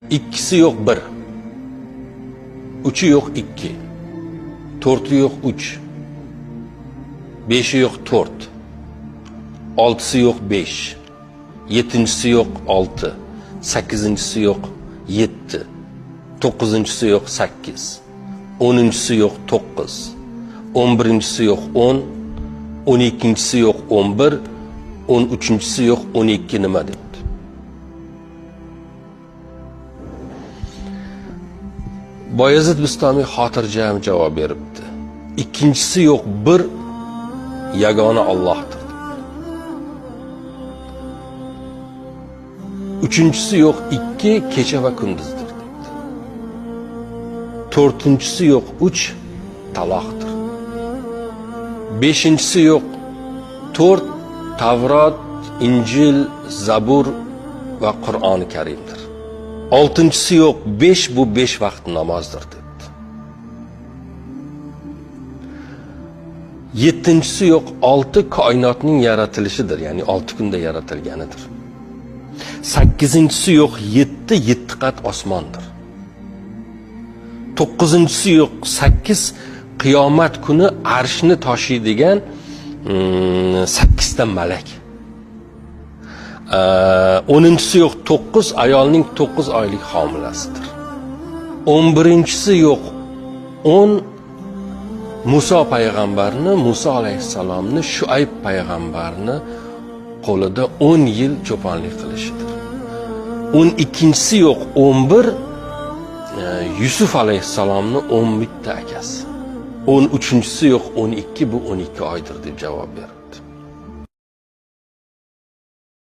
İkisi yok bir. Üçü yok iki. Dördü yok üç. Beşi yok dört. Altısı yok beş. Yedincisi yok altı. Sekizincisi yok yetti. Dokuzuncusu yok sekiz. Onuncusu yok dokuz. 11'incisi yok 10. 12'incisi yok 11. 13'üncüsü yok 12 nima debdi. Bayezid Bistami xotirjam javob beribdi. İkincisi yok bir, yagona Allohdir. Üçüncüsü yok iki, kecha va kunduzdir debdi. Dördüncüsü yok üç, taloqdir. Beşincisi yok dört, Tavrat, İncil, Zabur ve Kur'an-ı Kerim'dir. Altıncısı yok beş, bu 5 vaqt namozdir debdi. Yettincisi yok altı, koinotning yaratilishidir, ya'ni 6 kunda yaratilganidir. Sakkizincisi yok yetti, 7 qat osmondir. To'qqizinchisi yok 8, qiyomat kuni arshni toshiydigan 8 ta malak. 10'inchisi yok 9, ayolning 9 oylik homilasidir. 11'inchisi yok 10, Musa payg'ambarni, Musa alayhissalomni, Shuayb payg'ambarni qo'lida 10 yil cho'ponlik qilishidir. 12'si yok 11, Yusuf alayhissalomni 11 ta akasi. 13'si yok 12, bu 12 oydir deb javob berdi.